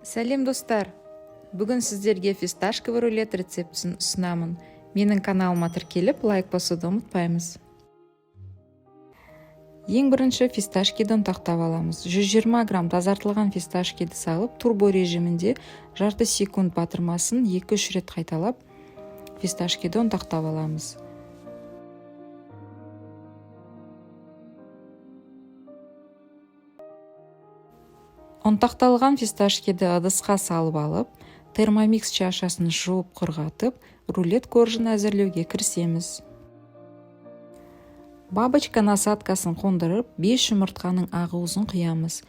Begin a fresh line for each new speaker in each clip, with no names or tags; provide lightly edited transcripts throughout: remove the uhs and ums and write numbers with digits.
Сәлем достар! Бүгін сіздерге фисташковый рулет рецептісін ұсынамын. Менің каналыма тіркеліп, лайк басуды ұмытпаймыз. Ең бірінші фисташкиді ұнтақтап аламыз. 120 грамм тазартылған фисташкиді салып, турбо режимінде жарты секунд батырмасын 2-3 рет қайталап, фисташкиді ұнтақтап аламыз. Ұнтақталған фисташкиді ыдысқа салып алып, термомикс чашасын жуып құрғатып, рулет коржын әзірлеуге кірісеміз. Бабочка насадкасын қондырып, 5 жұмыртқаның ағуызын құямыз.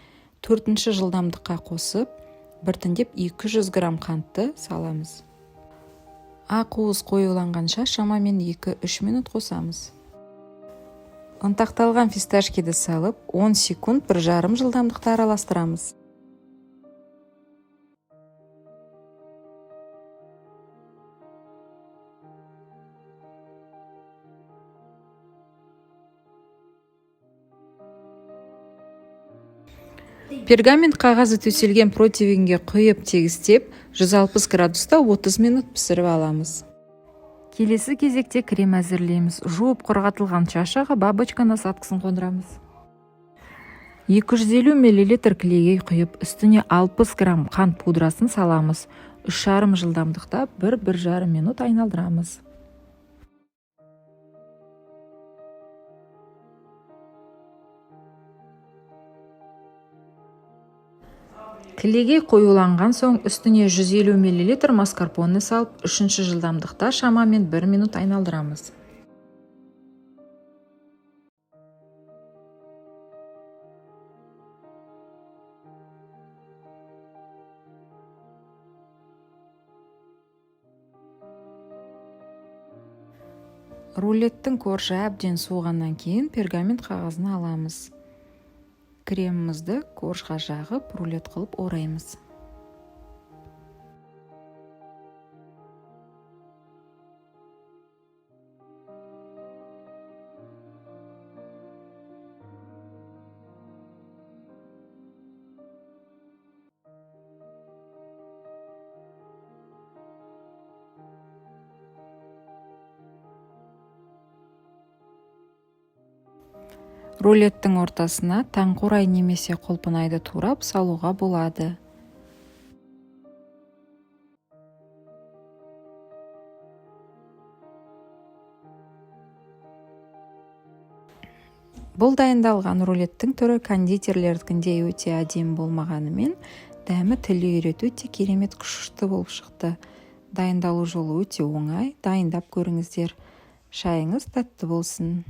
4-ші жылдамдыққа қосып, біртіндеп 200 грамм қантты саламыз. Ақуыз қоюланғанша шамамен 2-3 минут қосамыз. Ұнтақталған фисташкиді салып, 10 секунд 1,5 жылдамдықта араластырамыз. Пергамент қағазы төселген противенге құйып тегістеп, 160 градуста 30 минут пісіріп аламыз. Келесі кезекте крем әзірлейміз. Жуып құрғатылған чашаға бабочка насадкасын қондырамыз. 250 мл клейгей құйып, үстіне 60 грамм қант пудрасын саламыз. 3,5 жылдамдықта 1-1,5 минут айналдырамыз. Клейгей қоюланған соң үстіне 150 мл маскарпоне салып, 3-ші жылдамдықта шамамен 1 минут айналдырамыз. Рулеттің коржы әбден суығаннан кейін пергамент қағазын аламыз. Кремімізді коржға жағып, рулет қылып ораймыз. Рулеттің ортасына таңқурай немесе құлпынайды турап салуға болады. Бұл дайындалған рулеттің түрі кондитерлердікіндей өте әдемі болмағанымен, дәмі тілі үйрету өте керемет күшті болып шықты. Дайындалу жолы өте оңай, дайындап көріңіздер. Шайыңыз тәтті болсын.